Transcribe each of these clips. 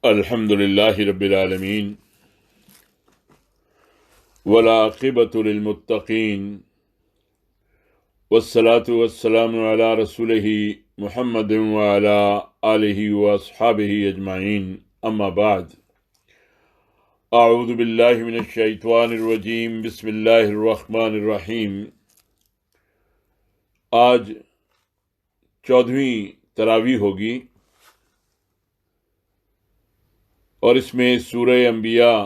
الحمد للہ رب العالمین والعاقبۃ للمتقین والصلاة والسلام علی رسولہ محمد وعلی آلہ واصحابہ اجمعین، اما بعد، اعوذ باللہ من الشیطان الرجیم، بسم اللہ الرحمن الرحیم۔ آج 14ویں تراویح ہوگی اور اس میں سورہ انبیاء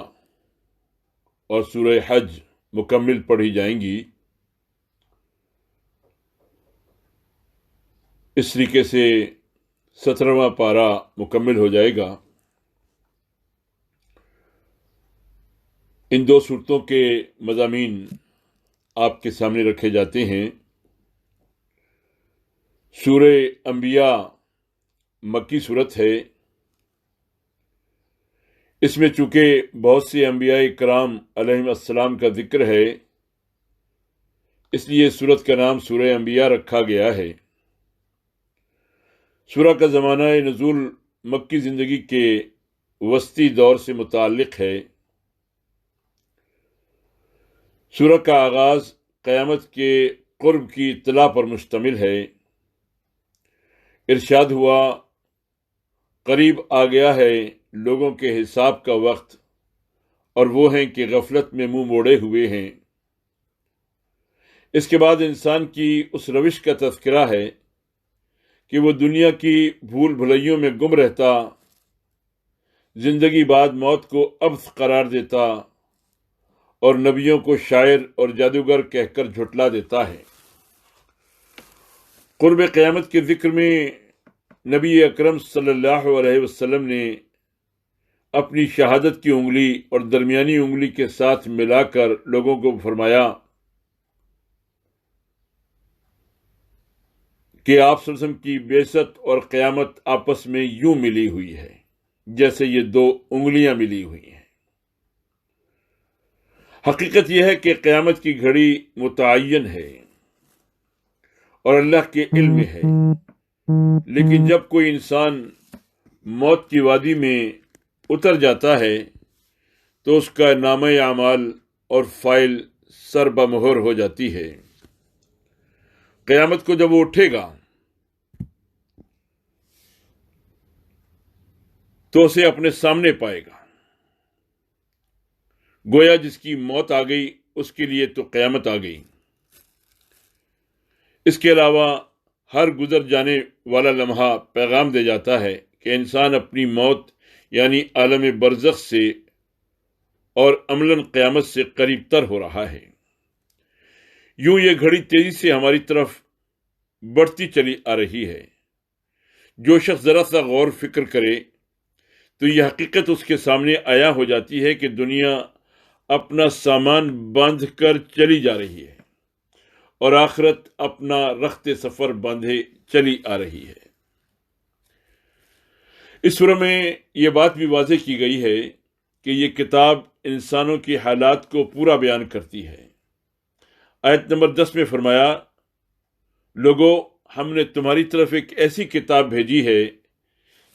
اور سورہ حج مکمل پڑھی جائیں گی۔ اس طریقے سے 17واں پارہ مکمل ہو جائے گا۔ ان دو صورتوں کے مضامین آپ کے سامنے رکھے جاتے ہیں۔ سورہ انبیاء مکی صورت ہے۔ اس میں چونکہ بہت سے انبیاء کرام علیہم السلام کا ذکر ہے، اس لیے سورت کا نام سورہ انبیاء رکھا گیا ہے۔ سورہ کا زمانہ نزول مکی زندگی کے وسطی دور سے متعلق ہے۔ سورہ کا آغاز قیامت کے قرب کی اطلاع پر مشتمل ہے۔ ارشاد ہوا، قریب آ گیا ہے لوگوں کے حساب کا وقت، اور وہ ہیں کہ غفلت میں منہ موڑے ہوئے ہیں۔ اس کے بعد انسان کی اس روش کا تذکرہ ہے کہ وہ دنیا کی بھول بھلیوں میں گم رہتا، زندگی بعد موت کو عبث قرار دیتا اور نبیوں کو شاعر اور جادوگر کہہ کر جھٹلا دیتا ہے۔ قرب قیامت کے ذکر میں نبی اکرم صلی اللہ علیہ وسلم نے اپنی شہادت کی انگلی اور درمیانی انگلی کے ساتھ ملا کر لوگوں کو فرمایا کہ آپ صلی اللہ علیہ وسلم کی بعثت اور قیامت آپس میں یوں ملی ہوئی ہے جیسے یہ دو انگلیاں ملی ہوئی ہیں۔ حقیقت یہ ہے کہ قیامت کی گھڑی متعین ہے اور اللہ کے علم میں ہے، لیکن جب کوئی انسان موت کی وادی میں اتر جاتا ہے تو اس کا نامہ اعمال اور فائل سر بمہر ہو جاتی ہے۔ قیامت کو جب وہ اٹھے گا تو اسے اپنے سامنے پائے گا، گویا جس کی موت آ گئی اس کے لیے تو قیامت آ گئی۔ اس کے علاوہ ہر گزر جانے والا لمحہ پیغام دے جاتا ہے کہ انسان اپنی موت یعنی عالم برزخ سے اور عملاً قیامت سے قریب تر ہو رہا ہے۔ یوں یہ گھڑی تیزی سے ہماری طرف بڑھتی چلی آ رہی ہے۔ جو شخص ذرا سا غور فکر کرے تو یہ حقیقت اس کے سامنے آیا ہو جاتی ہے کہ دنیا اپنا سامان باندھ کر چلی جا رہی ہے اور آخرت اپنا رخت سفر باندھے چلی آ رہی ہے۔ اس سورہ میں یہ بات بھی واضح کی گئی ہے کہ یہ کتاب انسانوں کی حالات کو پورا بیان کرتی ہے۔ آیت نمبر 10 میں فرمایا، لوگو ہم نے تمہاری طرف ایک ایسی کتاب بھیجی ہے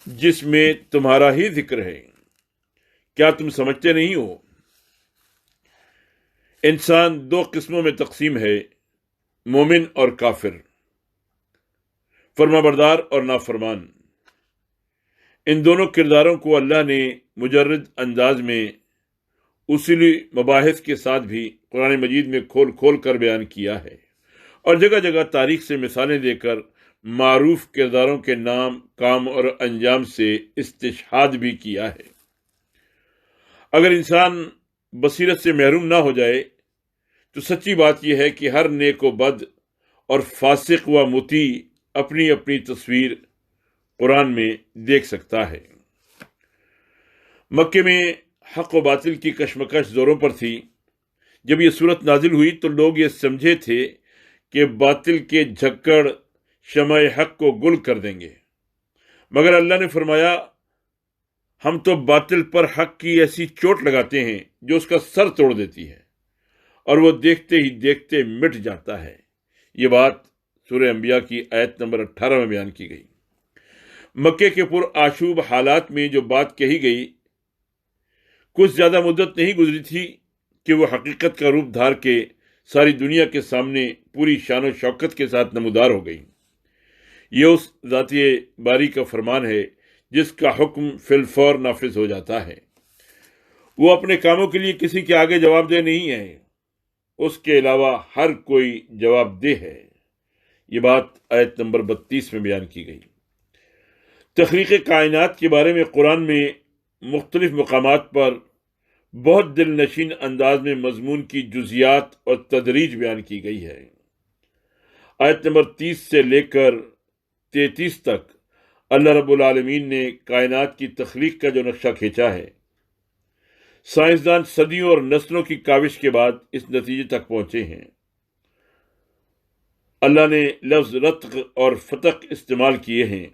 جس میں تمہارا ہی ذکر ہے، کیا تم سمجھتے نہیں ہو؟ انسان دو قسموں میں تقسیم ہے، مومن اور کافر، فرما بردار اور نافرمان۔ ان دونوں کرداروں کو اللہ نے مجرد انداز میں اصولی مباحث کے ساتھ بھی قرآن مجید میں کھول کھول کر بیان کیا ہے، اور جگہ جگہ تاریخ سے مثالیں دے کر معروف کرداروں کے نام، کام اور انجام سے استشہاد بھی کیا ہے۔ اگر انسان بصیرت سے محروم نہ ہو جائے تو سچی بات یہ ہے کہ ہر نیک و بد اور فاسق و مطیع اپنی اپنی تصویر قرآن میں دیکھ سکتا ہے۔ مکے میں حق و باطل کی کشمکش زوروں پر تھی۔ جب یہ صورت نازل ہوئی تو لوگ یہ سمجھے تھے کہ باطل کے جھکڑ شمع حق کو گل کر دیں گے، مگر اللہ نے فرمایا، ہم تو باطل پر حق کی ایسی چوٹ لگاتے ہیں جو اس کا سر توڑ دیتی ہے اور وہ دیکھتے ہی دیکھتے مٹ جاتا ہے۔ یہ بات سورہ انبیاء کی آیت نمبر 18 میں بیان کی گئی۔ مکے کے پرآشوب حالات میں جو بات کہی گئی، کچھ زیادہ مدت نہیں گزری تھی کہ وہ حقیقت کا روپ دھار کے ساری دنیا کے سامنے پوری شان و شوکت کے ساتھ نمودار ہو گئی۔ یہ اس ذاتی باری کا فرمان ہے جس کا حکم فی الفور نافذ ہو جاتا ہے۔ وہ اپنے کاموں کے لیے کسی کے آگے جواب دہ نہیں ہے، اس کے علاوہ ہر کوئی جواب دہ ہے۔ یہ بات آیت نمبر 32 میں بیان کی گئی۔ تخلیق کائنات کے بارے میں قرآن میں مختلف مقامات پر بہت دل نشین انداز میں مضمون کی جزیات اور تدریج بیان کی گئی ہے۔ آیت نمبر 30 سے لے کر 33 تک اللہ رب العالمین نے کائنات کی تخلیق کا جو نقشہ کھینچا ہے، سائنسدان صدیوں اور نسلوں کی کاوش کے بعد اس نتیجے تک پہنچے ہیں۔ اللہ نے لفظ رتق اور فتق استعمال کیے ہیں۔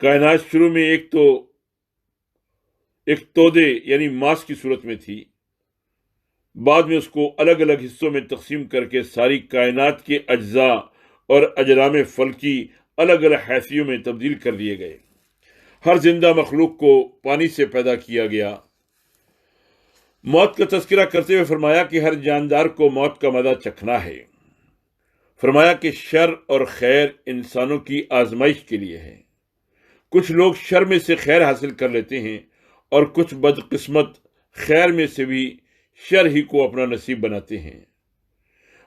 کائنات شروع میں ایک تودے یعنی ماس کی صورت میں تھی، بعد میں اس کو الگ الگ حصوں میں تقسیم کر کے ساری کائنات کے اجزاء اور اجرام فلکی الگ الگ حیثیتوں میں تبدیل کر دیے گئے۔ ہر زندہ مخلوق کو پانی سے پیدا کیا گیا۔ موت کا تذکرہ کرتے ہوئے فرمایا کہ ہر جاندار کو موت کا مزہ چکھنا ہے۔ فرمایا کہ شر اور خیر انسانوں کی آزمائش کے لیے ہے۔ کچھ لوگ شر میں سے خیر حاصل کر لیتے ہیں اور کچھ بدقسمت خیر میں سے بھی شر ہی کو اپنا نصیب بناتے ہیں۔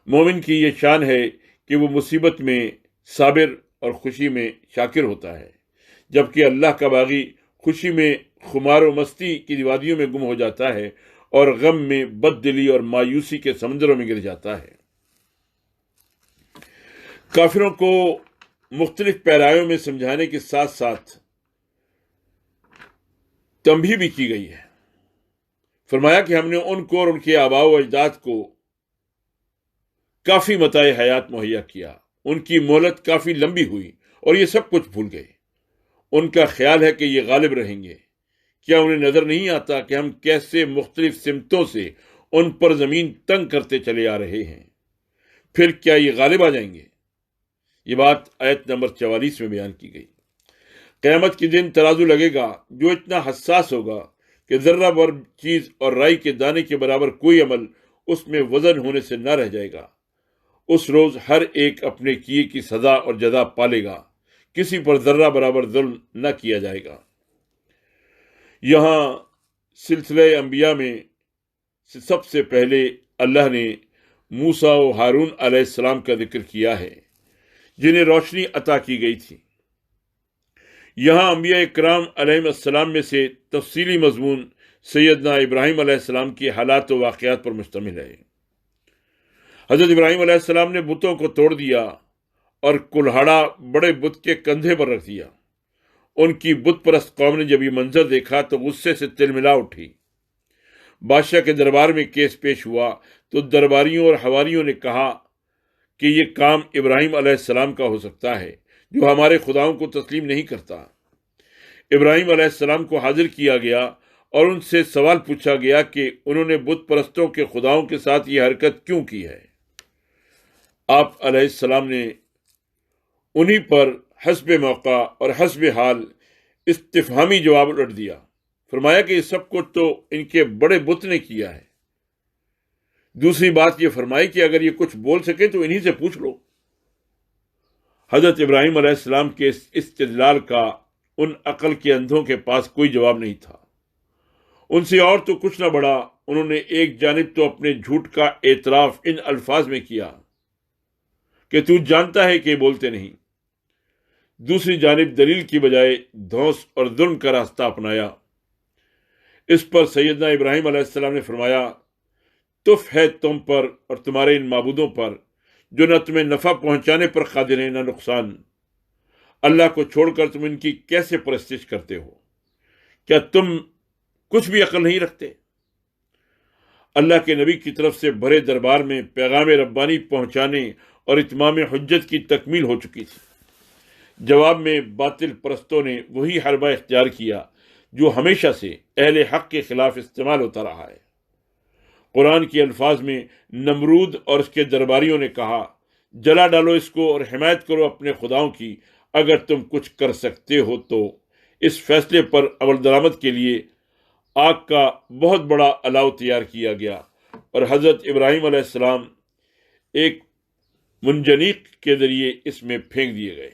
مومن کی یہ شان ہے کہ وہ مصیبت میں صابر اور خوشی میں شاکر ہوتا ہے، جبکہ اللہ کا باغی خوشی میں خمار و مستی کی وادیوں میں گم ہو جاتا ہے اور غم میں بد دلی اور مایوسی کے سمندروں میں گر جاتا ہے۔ کافروں کو مختلف پیرایوں میں سمجھانے کے ساتھ ساتھ تنبیہ بھی کی گئی ہے۔ فرمایا کہ ہم نے ان کو اور ان کے آباء و اجداد کو کافی متاع حیات مہیا کیا، ان کی مہلت کافی لمبی ہوئی اور یہ سب کچھ بھول گئے۔ ان کا خیال ہے کہ یہ غالب رہیں گے۔ کیا انہیں نظر نہیں آتا کہ ہم کیسے مختلف سمتوں سے ان پر زمین تنگ کرتے چلے آ رہے ہیں؟ پھر کیا یہ غالب آ جائیں گے؟ یہ بات آیت نمبر 44 میں بیان کی گئی۔ قیامت کے دن ترازو لگے گا جو اتنا حساس ہوگا کہ ذرہ بھر چیز اور رائی کے دانے کے برابر کوئی عمل اس میں وزن ہونے سے نہ رہ جائے گا۔ اس روز ہر ایک اپنے کیے کی سزا اور جزا پالے گا، کسی پر ذرہ برابر ظلم نہ کیا جائے گا۔ یہاں سلسلہ انبیاء میں سب سے پہلے اللہ نے موسیٰ و ہارون علیہ السلام کا ذکر کیا ہے، جنہیں روشنی عطا کی گئی تھی۔ یہاں انبیاء اکرام علیہ السلام میں سے تفصیلی مضمون سیدنا ابراہیم علیہ السلام کے حالات و واقعات پر مشتمل ہے۔ حضرت ابراہیم علیہ السلام نے بتوں کو توڑ دیا اور کلہاڑا بڑے بت کے کندھے پر رکھ دیا۔ ان کی بت پرست قوم نے جب یہ منظر دیکھا تو غصے سے تلملا اٹھی۔ بادشاہ کے دربار میں کیس پیش ہوا تو درباریوں اور حواریوں نے کہا کہ یہ کام ابراہیم علیہ السلام کا ہو سکتا ہے جو ہمارے خداؤں کو تسلیم نہیں کرتا۔ ابراہیم علیہ السلام کو حاضر کیا گیا اور ان سے سوال پوچھا گیا کہ انہوں نے بت پرستوں کے خداؤں کے ساتھ یہ حرکت کیوں کی ہے۔ آپ علیہ السلام نے انہی پر حسب موقع اور حسب حال استفہامی جواب الٹ دیا۔ فرمایا کہ یہ سب کچھ تو ان کے بڑے بت نے کیا ہے۔ دوسری بات یہ فرمائی کہ اگر یہ کچھ بول سکے تو انہی سے پوچھ لو۔ حضرت ابراہیم علیہ السلام کے اس استدلال کا ان عقل کے اندھوں کے پاس کوئی جواب نہیں تھا۔ ان سے اور تو کچھ نہ بڑھا، انہوں نے ایک جانب تو اپنے جھوٹ کا اعتراف ان الفاظ میں کیا کہ تو جانتا ہے کہ بولتے نہیں، دوسری جانب دلیل کی بجائے دھوس اور ظلم کا راستہ اپنایا۔ اس پر سیدنا ابراہیم علیہ السلام نے فرمایا، تف ہے تم پر اور تمہارے ان معبودوں پر جو نہ تمہیں نفع پہنچانے پر قادر ہیں نہ نقصان۔ اللہ کو چھوڑ کر تم ان کی کیسے پرستش کرتے ہو؟ کیا تم کچھ بھی عقل نہیں رکھتے؟ اللہ کے نبی کی طرف سے بھرے دربار میں پیغام ربانی پہنچانے اور اتمام حجت کی تکمیل ہو چکی تھی۔ جواب میں باطل پرستوں نے وہی حربہ اختیار کیا جو ہمیشہ سے اہل حق کے خلاف استعمال ہوتا رہا ہے۔ قرآن کے الفاظ میں نمرود اور اس کے درباریوں نے کہا، جلا ڈالو اس کو اور حمایت کرو اپنے خداؤں کی، اگر تم کچھ کر سکتے ہو تو اس فیصلے پر عمل درآمد کے لیے آگ کا بہت بڑا الاؤ تیار کیا گیا اور حضرت ابراہیم علیہ السلام ایک منجنیق کے ذریعے اس میں پھینک دیے گئے۔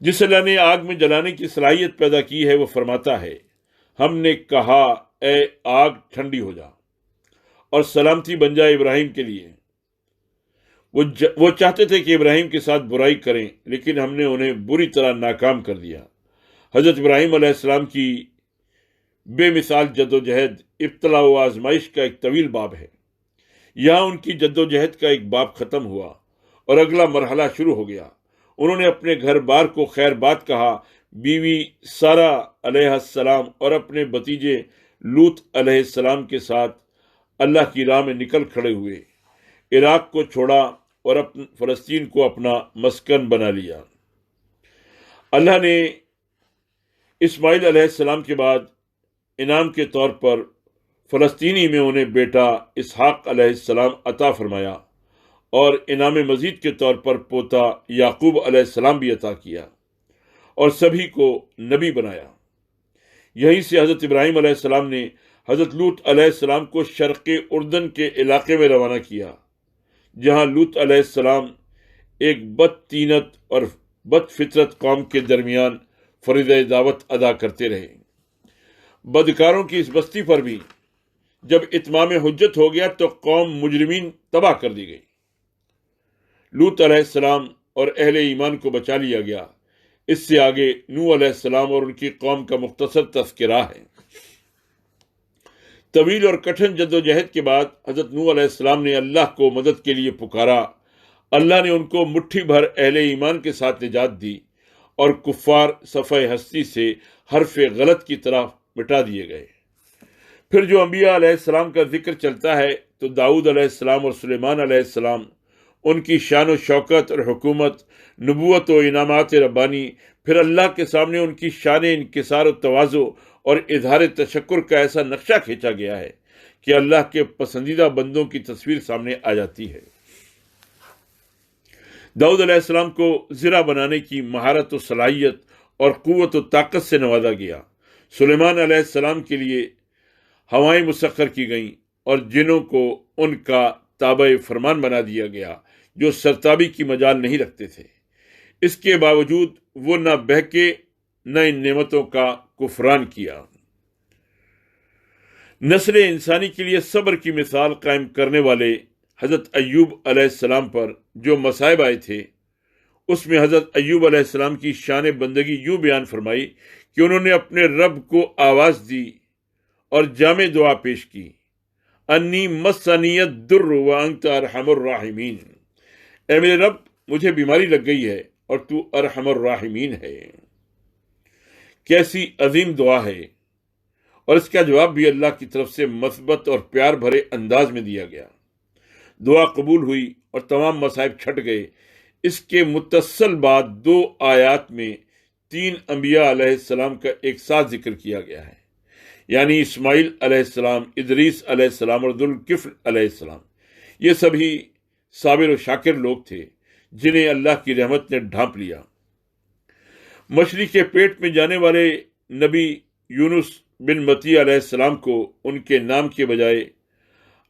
جس اللہ نے آگ میں جلانے کی صلاحیت پیدا کی ہے وہ فرماتا ہے، ہم نے کہا اے آگ ٹھنڈی ہو جا اور سلامتی بن جائے ابراہیم کے لیے۔ وہ چاہتے تھے کہ ابراہیم کے ساتھ برائی کریں، لیکن ہم نے انہیں بری طرح ناکام کر دیا۔ حضرت ابراہیم علیہ السلام کی بے مثال جد و جہد ابتلا و آزمائش کا ایک طویل باب ہے۔ یہاں ان کی جد و جہد کا ایک باب ختم ہوا اور اگلا مرحلہ شروع ہو گیا۔ انہوں نے اپنے گھر بار کو خیر بات کہا، بیوی سارہ علیہ السلام اور اپنے بھتیجے لوط علیہ السلام کے ساتھ اللہ کی راہ میں نکل کھڑے ہوئے، عراق کو چھوڑا اور فلسطین کو اپنا مسکن بنا لیا۔ اللہ نے اسماعیل علیہ السلام کے بعد انعام کے طور پر فلسطینی میں انہیں بیٹا اسحاق علیہ السلام عطا فرمایا اور انعام مزید کے طور پر پوتا یعقوب علیہ السلام بھی عطا کیا اور سبھی کو نبی بنایا۔ یہیں سے حضرت ابراہیم علیہ السلام نے حضرت لوط علیہ السلام کو شرق اردن کے علاقے میں روانہ کیا، جہاں لوط علیہ السلام ایک بد طینت اور بد فطرت قوم کے درمیان فریضہ دعوت ادا کرتے رہے۔ بدکاروں کی اس بستی پر بھی جب اتمام حجت ہو گیا تو قوم مجرمین تباہ کر دی گئی۔ لوط علیہ السلام اور اہل ایمان کو بچا لیا گیا۔ اس سے آگے نوح علیہ السلام اور ان کی قوم کا مختصر تذکرہ ہے۔ طویل اور کٹھن جد و جہد کے بعد حضرت نوح علیہ السلام نے اللہ کو مدد کے لیے پکارا۔ اللہ نے ان کو مٹھی بھر اہل ایمان کے ساتھ نجات دی اور کفار صفحہ ہستی سے حرف غلط کی طرف مٹا دیے گئے۔ پھر جو انبیاء علیہ السلام کا ذکر چلتا ہے تو داؤد علیہ السلام اور سلیمان علیہ السلام، ان کی شان و شوکت اور حکومت، نبوت و انعامات ربانی، پھر اللہ کے سامنے ان کی شان انکسار و تواضع اور اظہار تشکر کا ایسا نقشہ کھینچا گیا ہے کہ اللہ کے پسندیدہ بندوں کی تصویر سامنے آ جاتی ہے۔ داؤد علیہ السلام کو زرہ بنانے کی مہارت و صلاحیت اور قوت و طاقت سے نوازا گیا۔ سلیمان علیہ السلام کے لیے ہوائیں مسخر کی گئیں اور جنوں کو ان کا تابع فرمان بنا دیا گیا جو سرتابی کی مجال نہیں رکھتے تھے۔ اس کے باوجود وہ نہ بہکے نہ ان نعمتوں کا کفران کیا۔ نسل انسانی کے لیے صبر کی مثال قائم کرنے والے حضرت ایوب علیہ السلام پر جو مصائب آئے تھے، اس میں حضرت ایوب علیہ السلام کی شان بندگی یوں بیان فرمائی کہ انہوں نے اپنے رب کو آواز دی اور جامع دعا پیش کی، انی مسنی الضر وانت ارحم الراحمین، اے میرے رب مجھے بیماری لگ گئی ہے اور تو ارحم الراحمین ہے۔ کیسی عظیم دعا ہے، اور اس کا جواب بھی اللہ کی طرف سے مثبت اور پیار بھرے انداز میں دیا گیا۔ دعا قبول ہوئی اور تمام مصائب چھٹ گئے۔ اس کے متصل بعد 2 آیات میں 3 انبیاء علیہ السلام کا ایک ساتھ ذکر کیا گیا ہے، یعنی اسماعیل علیہ السلام، ادریس علیہ السلام اور ذوالکفل علیہ السلام۔ یہ سبھی صابر و شاکر لوگ تھے جنہیں اللہ کی رحمت نے ڈھانپ لیا۔ مچھلی کے پیٹ میں جانے والے نبی یونس بن متی علیہ السلام کو ان کے نام کے بجائے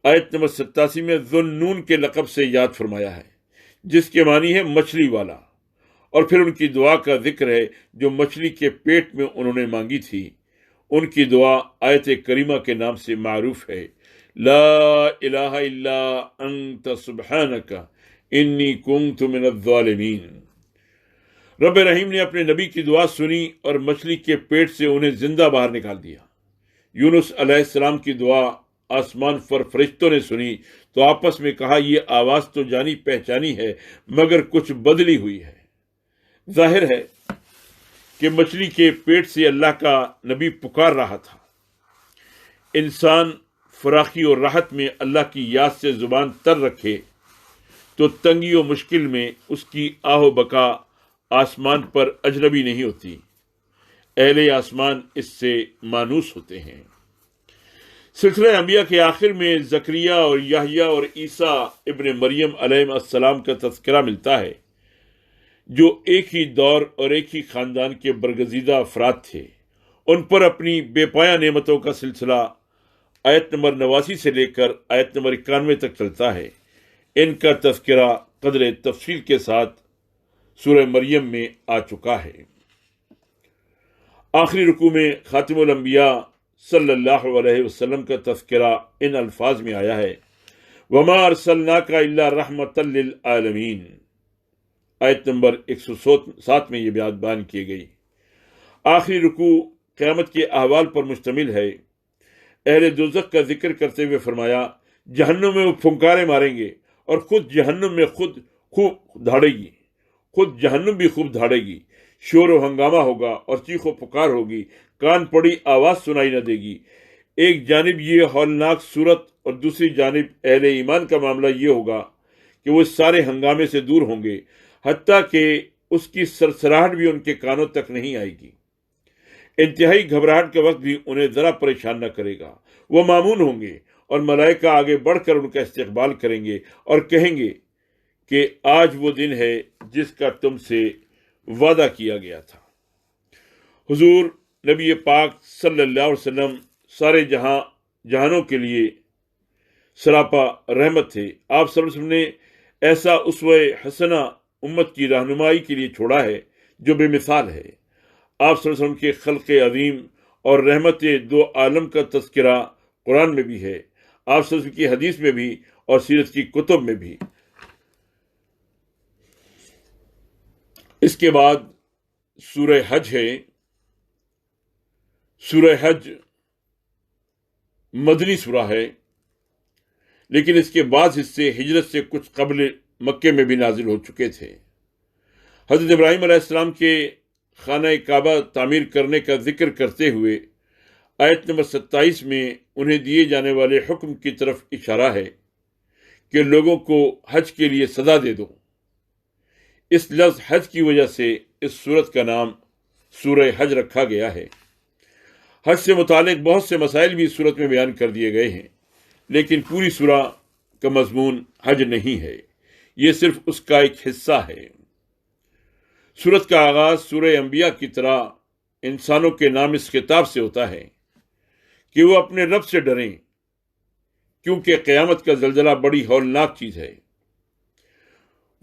آیت نمبر 87 میں ذوالنون کے لقب سے یاد فرمایا ہے، جس کے معنی ہے مچھلی والا، اور پھر ان کی دعا کا ذکر ہے جو مچھلی کے پیٹ میں انہوں نے مانگی تھی۔ ان کی دعا آیت کریمہ کے نام سے معروف ہے، لا الہ الا انت سبحانک انی کنت من الظالمین۔ رب رحیم نے اپنے نبی کی دعا سنی اور مچھلی کے پیٹ سے انہیں زندہ باہر نکال دیا۔ یونس علیہ السلام کی دعا آسمان پر فرشتوں نے سنی تو آپس میں کہا، یہ آواز تو جانی پہچانی ہے مگر کچھ بدلی ہوئی ہے۔ ظاہر ہے کہ مچھلی کے پیٹ سے اللہ کا نبی پکار رہا تھا۔ انسان فراخی اور راحت میں اللہ کی یاد سے زبان تر رکھے تو تنگی و مشکل میں اس کی آہ و بکا آسمان پر اجنبی نہیں ہوتی، اہل آسمان اس سے مانوس ہوتے ہیں۔ سلسلہ انبیاء کے آخر میں زکریا اور یحییٰ اور عیسیٰ ابن مریم علیہ السلام کا تذکرہ ملتا ہے، جو ایک ہی دور اور ایک ہی خاندان کے برگزیدہ افراد تھے، ان پر اپنی بے پایہ نعمتوں کا سلسلہ آیت نمبر 89 سے لے کر آیت نمبر 91 تک چلتا ہے۔ ان کا تذکرہ قدر تفصیل کے ساتھ سورہ مریم میں آ چکا ہے۔ آخری رکوع میں خاتم الانبیاء صلی اللہ علیہ وسلم کا تذکرہ ان الفاظ میں آیا ہے، وَمَا أَرْسَلْنَاكَ إِلَّا رَحْمَةً لِّلْعَالَمِينَ۔ آیت نمبر 107 میں یہ بات بیان کی گئی۔ آخری رکوع قیامت کے احوال پر مشتمل ہے۔ اہل دوزخ کا ذکر کرتے ہوئے فرمایا، جہنم میں وہ پھنکارے ماریں گے اور خود جہنم میں خود خوب دھاڑے گی، خود جہنم بھی خوب دھاڑے گی، شور و ہنگامہ ہوگا اور چیخ و پکار ہوگی، کان پڑی آواز سنائی نہ دے گی۔ ایک جانب یہ ہولناک صورت اور دوسری جانب اہل ایمان کا معاملہ یہ ہوگا کہ وہ سارے ہنگامے سے دور ہوں گے، حتیٰ کہ اس کی سرسراہٹ بھی ان کے کانوں تک نہیں آئے گی۔ انتہائی گھبراہٹ کا وقت بھی انہیں ذرا پریشان نہ کرے گا۔ وہ مامون ہوں گے اور ملائکہ آگے بڑھ کر ان کا استقبال کریں گے اور کہیں گے کہ آج وہ دن ہے جس کا تم سے وعدہ کیا گیا تھا۔ حضور نبی پاک صلی اللہ علیہ وسلم سارے جہانوں کے لیے سراپا رحمت تھے۔ آپ صلی اللہ علیہ وسلم نے ایسا اسوہ حسنہ امت کی رہنمائی کے لیے چھوڑا ہے جو بے مثال ہے۔ آپ صلی اللہ علیہ وسلم کے خلق عظیم اور رحمت دو عالم کا تذکرہ قرآن میں بھی ہے، آپ صلی اللہ علیہ وسلم کی حدیث میں بھی اور سیرت کی کتب میں بھی۔ اس کے بعد سورہ حج ہے۔ سورہ حج مدنی سورہ ہے، لیکن اس کے بعض حصے ہجرت سے کچھ قبل مکے میں بھی نازل ہو چکے تھے۔ حضرت ابراہیم علیہ السلام کے خانہ کعبہ تعمیر کرنے کا ذکر کرتے ہوئے آیت نمبر 27 میں انہیں دیے جانے والے حکم کی طرف اشارہ ہے کہ لوگوں کو حج کے لیے سزا دے دو۔ اس لفظ حج کی وجہ سے اس سورت کا نام سورہ حج رکھا گیا ہے۔ حج سے متعلق بہت سے مسائل بھی اس سورت میں بیان کر دیے گئے ہیں، لیکن پوری سورہ کا مضمون حج نہیں ہے، یہ صرف اس کا ایک حصہ ہے۔ سورت کا آغاز سورہ انبیاء کی طرح انسانوں کے نام اس خطاب سے ہوتا ہے کہ وہ اپنے رب سے ڈریں، کیونکہ قیامت کا زلزلہ بڑی ہولناک چیز ہے۔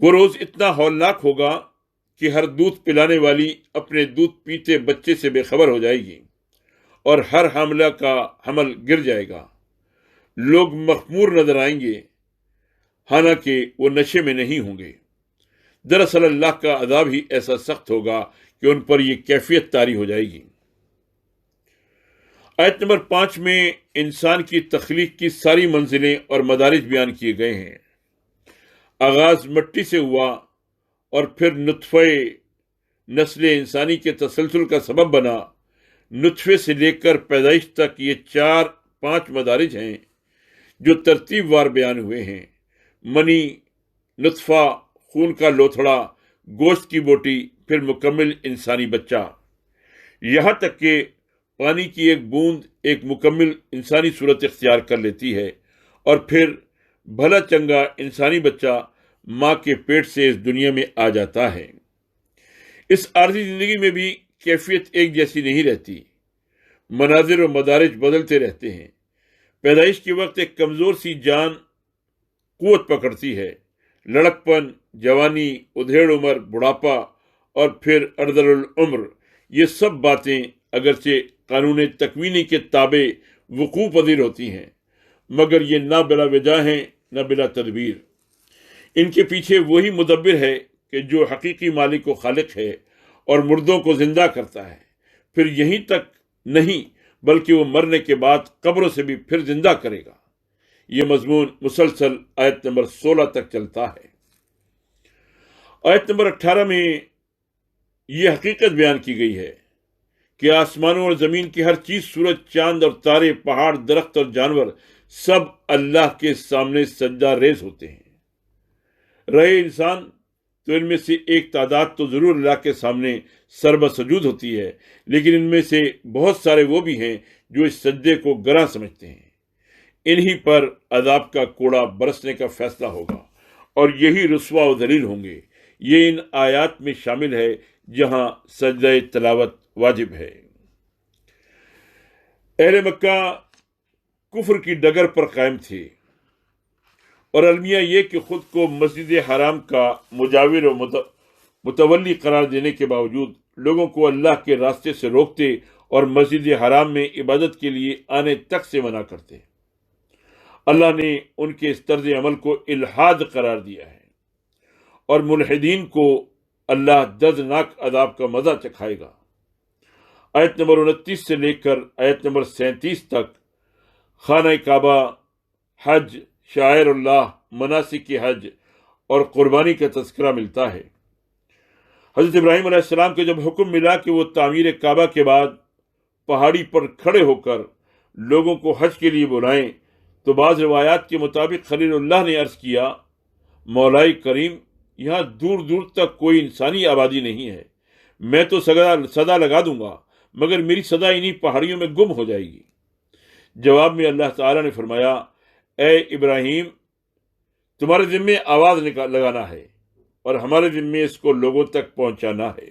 وہ روز اتنا ہولناک ہوگا کہ ہر دودھ پلانے والی اپنے دودھ پیتے بچے سے بے خبر ہو جائے گی اور ہر حاملہ کا حمل گر جائے گا۔ لوگ مخمور نظر آئیں گے، حالانکہ وہ نشے میں نہیں ہوں گے۔ دراصل اللہ کا عذاب ہی ایسا سخت ہوگا کہ ان پر یہ کیفیت طاری ہو جائے گی۔ آیت نمبر 5 میں انسان کی تخلیق کی ساری منزلیں اور مدارج بیان کیے گئے ہیں۔ آغاز مٹی سے ہوا اور پھر نطفہ نسل انسانی کے تسلسل کا سبب بنا۔ نطفے سے لے کر پیدائش تک یہ 4-5 مدارج ہیں جو ترتیب وار بیان ہوئے ہیں۔ منی، نطفہ، خون کا لوتھڑا، گوشت کی بوٹی، پھر مکمل انسانی بچہ، یہاں تک کہ پانی کی ایک بوند ایک مکمل انسانی صورت اختیار کر لیتی ہے اور پھر بھلا چنگا انسانی بچہ ماں کے پیٹ سے اس دنیا میں آ جاتا ہے۔ اس عارضی زندگی میں بھی کیفیت ایک جیسی نہیں رہتی، مناظر و مدارج بدلتے رہتے ہیں۔ پیدائش کے وقت ایک کمزور سی جان قوت پکڑتی ہے، لڑک پن، جوانی، ادھیڑ عمر، بڑھاپا اور پھر ارذل العمر، یہ سب باتیں اگرچہ قانون تکوینی کے تابع وقوع پذیر ہوتی ہیں، مگر یہ نہ بلا وجہ ہیں نہ بلا تدبیر۔ ان کے پیچھے وہی مدبر ہے کہ جو حقیقی مالک و خالق ہے اور مردوں کو زندہ کرتا ہے، پھر یہیں تک نہیں بلکہ وہ مرنے کے بعد قبروں سے بھی پھر زندہ کرے گا۔ یہ مضمون مسلسل آیت نمبر 16 تک چلتا ہے۔ آیت نمبر 18 میں یہ حقیقت بیان کی گئی ہے کہ آسمانوں اور زمین کی ہر چیز، سورج، چاند اور تارے، پہاڑ، درخت اور جانور، سب اللہ کے سامنے سجدہ ریز ہوتے ہیں۔ رہے انسان تو ان میں سے ایک تعداد تو ضرور اللہ کے سامنے سربہ سجود ہوتی ہے، لیکن ان میں سے بہت سارے وہ بھی ہیں جو اس سجدے کو گراں سمجھتے ہیں۔ انہی پر عذاب کا کوڑا برسنے کا فیصلہ ہوگا اور یہی رسوا و ذلیل ہوں گے۔ یہ ان آیات میں شامل ہے جہاں سجدہ تلاوت واجب ہے۔ اہل مکہ کفر کی ڈگر پر قائم تھے، اور المیہ یہ کہ خود کو مسجد حرام کا مجاور و متولی قرار دینے کے باوجود لوگوں کو اللہ کے راستے سے روکتے اور مسجد حرام میں عبادت کے لیے آنے تک سے منع کرتے۔ اللہ نے ان کے اس طرز عمل کو الحاد قرار دیا ہے، اور ملحدین کو اللہ دردناک عذاب کا مزہ چکھائے گا۔ آیت نمبر 29 سے لے کر آیت نمبر 37 تک خانہ کعبہ، حج، شعائر اللہ، مناسک حج اور قربانی کا تذکرہ ملتا ہے۔ حضرت ابراہیم علیہ السلام کو جب حکم ملا کہ وہ تعمیر کعبہ کے بعد پہاڑی پر کھڑے ہو کر لوگوں کو حج کے لیے بلائیں، تو بعض روایات کے مطابق خلیل اللہ نے عرض کیا، مولا کریم، یہاں دور دور تک کوئی انسانی آبادی نہیں ہے، میں تو صدا لگا دوں گا، مگر میری صدا انہی پہاڑیوں میں گم ہو جائے گی۔ جواب میں اللہ تعالیٰ نے فرمایا، اے ابراہیم، تمہارے ذمے آواز لگانا ہے اور ہمارے ذمے اس کو لوگوں تک پہنچانا ہے۔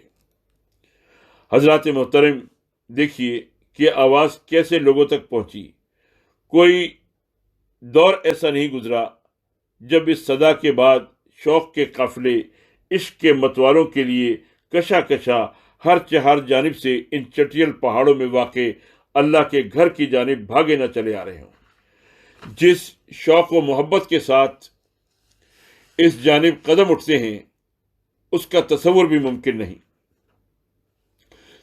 حضرات محترم، دیکھیے کہ آواز کیسے لوگوں تک پہنچی۔ کوئی دور ایسا نہیں گزرا جب اس صدا کے بعد شوق کے قافلے عشق کے متوالوں کے لیے کشا کشا ہر چہار جانب سے ان چٹیل پہاڑوں میں واقع اللہ کے گھر کی جانب بھاگے نہ چلے آ رہے ہوں۔ جس شوق و محبت کے ساتھ اس جانب قدم اٹھتے ہیں اس کا تصور بھی ممکن نہیں۔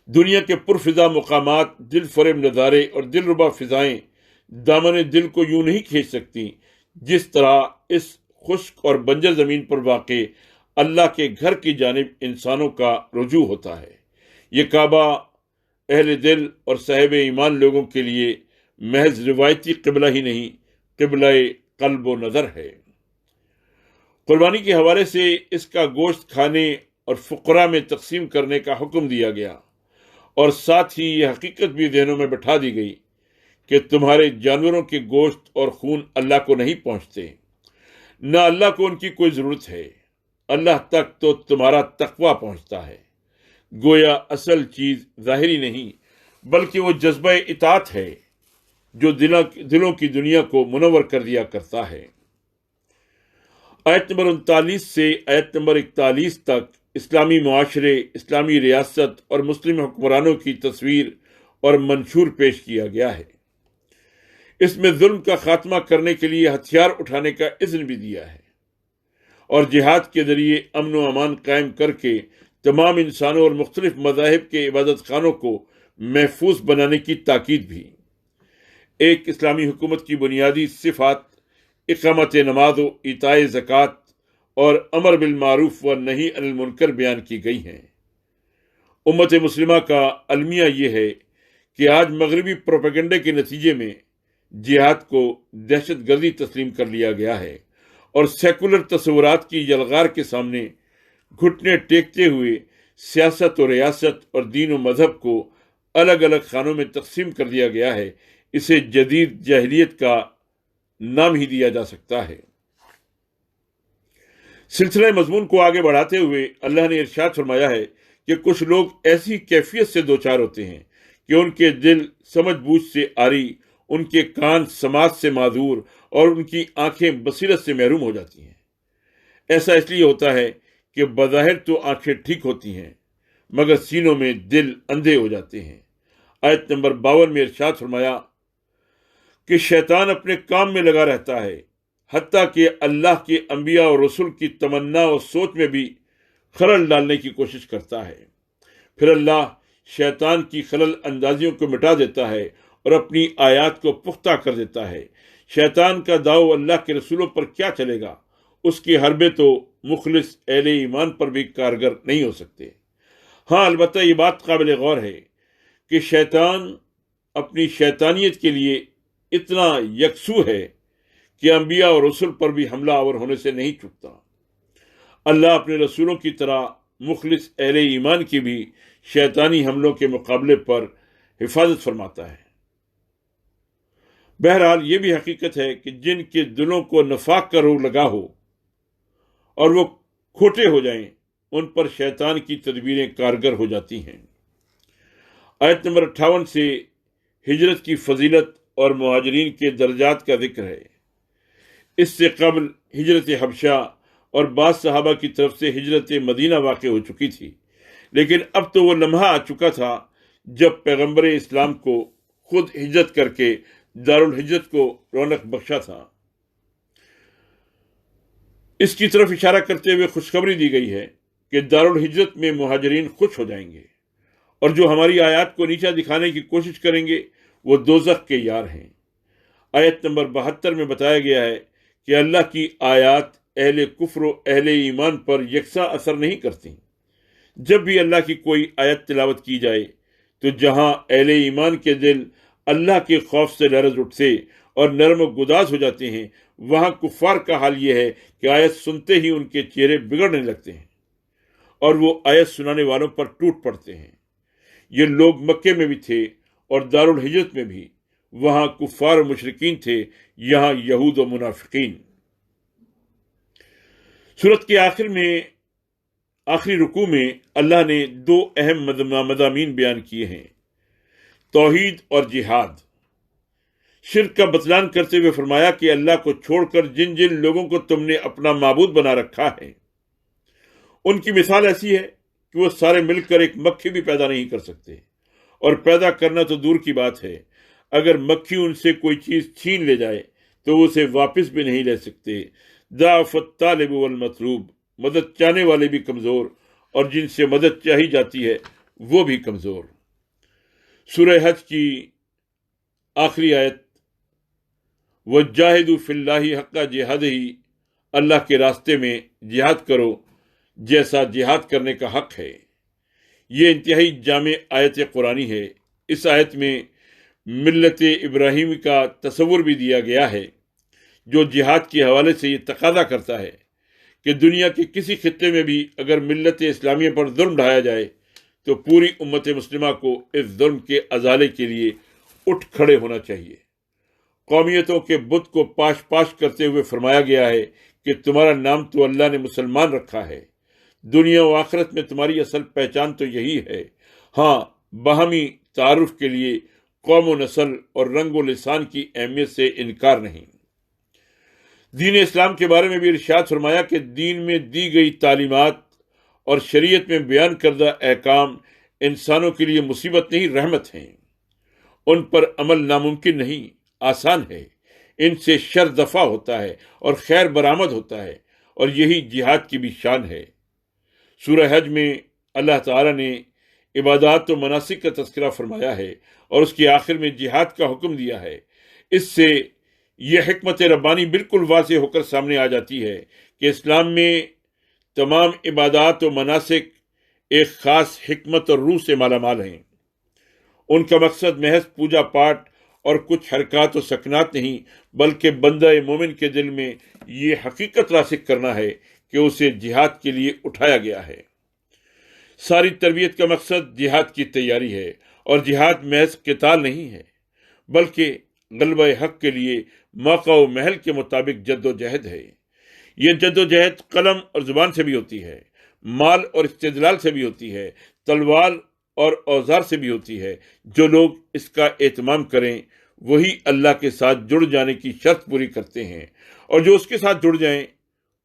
دنیا کے پرفضا مقامات، دل فریب نظارے اور دل ربا فضائیں دامن دل کو یوں نہیں کھینچ سکتی جس طرح اس خشک اور بنجر زمین پر واقع اللہ کے گھر کی جانب انسانوں کا رجوع ہوتا ہے۔ یہ کعبہ اہل دل اور صاحب ایمان لوگوں کے لیے محض روایتی قبلہ ہی نہیں، قبلہ قلب و نظر ہے۔ قربانی کے حوالے سے اس کا گوشت کھانے اور فقراء میں تقسیم کرنے کا حکم دیا گیا، اور ساتھ ہی یہ حقیقت بھی ذہنوں میں بٹھا دی گئی کہ تمہارے جانوروں کے گوشت اور خون اللہ کو نہیں پہنچتے، نہ اللہ کو ان کی کوئی ضرورت ہے، اللہ تک تو تمہارا تقوی پہنچتا ہے۔ گویا اصل چیز ظاہری نہیں بلکہ وہ جذبہ اطاعت ہے جو دلوں کی دنیا کو منور کر دیا کرتا ہے۔ آیت نمبر 39 سے آیت نمبر 41 تک اسلامی معاشرے، اسلامی ریاست اور مسلم حکمرانوں کی تصویر اور منشور پیش کیا گیا ہے۔ اس میں ظلم کا خاتمہ کرنے کے لیے ہتھیار اٹھانے کا اذن بھی دیا ہے، اور جہاد کے ذریعے امن و امان قائم کر کے تمام انسانوں اور مختلف مذاہب کے عبادت خانوں کو محفوظ بنانے کی تاکید بھی۔ ایک اسلامی حکومت کی بنیادی صفات اقامت نماز و ایتاء زکوٰۃ اور امر بالمعروف و نہی عن المنکر بیان کی گئی ہیں۔ امت مسلمہ کا المیہ یہ ہے کہ آج مغربی پروپیگنڈے کے نتیجے میں جہاد کو دہشت گردی تسلیم کر لیا گیا ہے، اور سیکولر تصورات کی یلغار کے سامنے گھٹنے ٹیکتے ہوئے سیاست و ریاست اور دین و مذہب کو الگ الگ خانوں میں تقسیم کر دیا گیا ہے۔ اسے جدید جاہلیت کا نام ہی دیا جا سکتا ہے۔ سلسلہ مضمون کو آگے بڑھاتے ہوئے اللہ نے ارشاد فرمایا ہے کہ کچھ لوگ ایسی کیفیت سے دوچار ہوتے ہیں کہ ان کے دل سمجھ بوجھ سے عاری، ان کے کان سماعت سے معذور اور ان کی آنکھیں بصیرت سے محروم ہو جاتی ہیں۔ ایسا اس لیے ہوتا ہے کہ بظاہر تو آنکھیں ٹھیک ہوتی ہیں مگر سینوں میں دل اندھے ہو جاتے ہیں۔ آیت نمبر 52 میں ارشاد فرمایا کہ شیطان اپنے کام میں لگا رہتا ہے، حتیٰ کہ اللہ کے انبیاء اور رسول کی تمنا اور سوچ میں بھی خلل ڈالنے کی کوشش کرتا ہے۔ پھر اللہ شیطان کی خلل اندازیوں کو مٹا دیتا ہے اور اپنی آیات کو پختہ کر دیتا ہے۔ شیطان کا داؤ اللہ کے رسولوں پر کیا چلے گا؟ اس کے حربے تو مخلص اہل ایمان پر بھی کارگر نہیں ہو سکتے۔ ہاں، البتہ یہ بات قابل غور ہے کہ شیطان اپنی شیطانیت کے لیے اتنا یکسو ہے کہ انبیاء اور رسول پر بھی حملہ آور ہونے سے نہیں چکتا۔ اللہ اپنے رسولوں کی طرح مخلص اہل ایمان کی بھی شیطانی حملوں کے مقابلے پر حفاظت فرماتا ہے۔ بہرحال یہ بھی حقیقت ہے کہ جن کے دلوں کو نفاق کا روگ لگا ہو اور وہ کھوٹے ہو جائیں ان پر شیطان کی تدبیریں کارگر ہو جاتی ہیں۔ آیت نمبر 58 سے ہجرت کی فضیلت اور مہاجرین کے درجات کا ذکر ہے۔ اس سے قبل ہجرت حبشہ اور بعض صحابہ کی طرف سے ہجرت مدینہ واقع ہو چکی تھی، لیکن اب تو وہ لمحہ آ چکا تھا جب پیغمبر اسلام کو خود ہجرت کر کے دارالہجرت کو رونق بخشا تھا۔ اس کی طرف اشارہ کرتے ہوئے خوشخبری دی گئی ہے کہ دارالہجرت میں مہاجرین خوش ہو جائیں گے، اور جو ہماری آیات کو نیچا دکھانے کی کوشش کریں گے وہ دوزخ کے یار ہیں۔ آیت نمبر 72 میں بتایا گیا ہے کہ اللہ کی آیات اہل کفر و اہل ایمان پر یکساں اثر نہیں کرتی۔ جب بھی اللہ کی کوئی آیت تلاوت کی جائے تو جہاں اہل ایمان کے دل اللہ کے خوف سے لرز اٹھتے اور نرم و گداز ہو جاتے ہیں، وہاں کفار کا حال یہ ہے کہ آیت سنتے ہی ان کے چہرے بگڑنے لگتے ہیں اور وہ آیت سنانے والوں پر ٹوٹ پڑتے ہیں۔ یہ لوگ مکے میں بھی تھے اور دارالہجرت میں بھی، وہاں کفار و مشرکین تھے، یہاں یہود و منافقین۔ سورت کے آخری رکوع میں اللہ نے 2 اہم مضامین بیان کیے ہیں، توحید اور جہاد۔ شرک کا بطلان کرتے ہوئے فرمایا کہ اللہ کو چھوڑ کر جن جن لوگوں کو تم نے اپنا معبود بنا رکھا ہے، ان کی مثال ایسی ہے کہ وہ سارے مل کر ایک مکھی بھی پیدا نہیں کر سکتے، اور پیدا کرنا تو دور کی بات ہے، اگر مکھی ان سے کوئی چیز چھین لے جائے تو وہ اسے واپس بھی نہیں لے سکتے۔ ضعف الطالب والمطلوب، مدد چاہنے والے بھی کمزور اور جن سے مدد چاہی جاتی ہے وہ بھی کمزور۔ سورہ حج کی آخری آیت، وَجَاهِدُوا فِي اللَّهِ حَقَّ جِهَادِهِ، اللہ کے راستے میں جہاد کرو جیسا جہاد کرنے کا حق ہے۔ یہ انتہائی جامع آیت قرآنی ہے۔ اس آیت میں ملت ابراہیمی کا تصور بھی دیا گیا ہے، جو جہاد کے حوالے سے یہ تقاضا کرتا ہے کہ دنیا کے کسی خطے میں بھی اگر ملت اسلامیہ پر ظلم ڈھایا جائے تو پوری امت مسلمہ کو اس ظلم کے ازالے کے لیے اٹھ کھڑے ہونا چاہیے۔ قومیتوں کے بت کو پاش پاش کرتے ہوئے فرمایا گیا ہے کہ تمہارا نام تو اللہ نے مسلمان رکھا ہے، دنیا و آخرت میں تمہاری اصل پہچان تو یہی ہے۔ ہاں، باہمی تعارف کے لیے قوم و نسل اور رنگ و لسان کی اہمیت سے انکار نہیں۔ دین اسلام کے بارے میں بھی ارشاد فرمایا کہ دین میں دی گئی تعلیمات اور شریعت میں بیان کردہ احکام انسانوں کے لیے مصیبت نہیں، رحمت ہیں۔ ان پر عمل ناممکن نہیں، آسان ہے۔ ان سے شر دفع ہوتا ہے اور خیر برآمد ہوتا ہے، اور یہی جہاد کی بھی شان ہے۔ سورہ حج میں اللہ تعالیٰ نے عبادات و مناسک کا تذکرہ فرمایا ہے اور اس کے آخر میں جہاد کا حکم دیا ہے۔ اس سے یہ حکمت ربانی بالکل واضح ہو کر سامنے آ جاتی ہے کہ اسلام میں تمام عبادات و مناسک ایک خاص حکمت اور روح سے مالا مال ہیں۔ ان کا مقصد محض پوجا پاٹ اور کچھ حرکات و سکنات نہیں، بلکہ بندہ مومن کے دل میں یہ حقیقت راسخ کرنا ہے کہ اسے جہاد کے لیے اٹھایا گیا ہے۔ ساری تربیت کا مقصد جہاد کی تیاری ہے، اور جہاد محض قتال نہیں ہے، بلکہ غلبہ حق کے لیے موقع و محل کے مطابق جد و جہد ہے۔ یہ جد و جہد قلم اور زبان سے بھی ہوتی ہے، مال اور استدلال سے بھی ہوتی ہے، تلوار اور اوزار سے بھی ہوتی ہے۔ جو لوگ اس کا اہتمام کریں وہی اللہ کے ساتھ جڑ جانے کی شرط پوری کرتے ہیں، اور جو اس کے ساتھ جڑ جائیں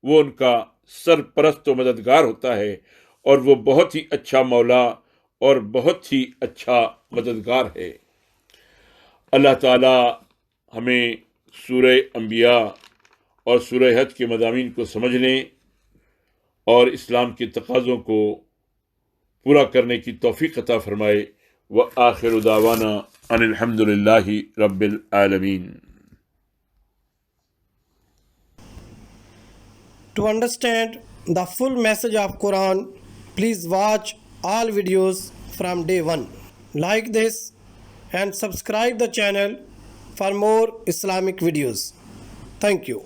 وہ ان کا سرپرست و مددگار ہوتا ہے، اور وہ بہت ہی اچھا مولا اور بہت ہی اچھا مددگار ہے۔ اللہ تعالی ہمیں سورہ انبیاء اور سورہ حج کے مضامین کو سمجھنے اور اسلام کے تقاضوں کو پورا کرنے کی توفیق عطا فرمائے۔ وآخر دعوانا ان الحمد للہ رب العالمین۔ To understand the full message of Quran, please watch all videos from day one. Like this and subscribe the channel for more Islamic videos. Thank you.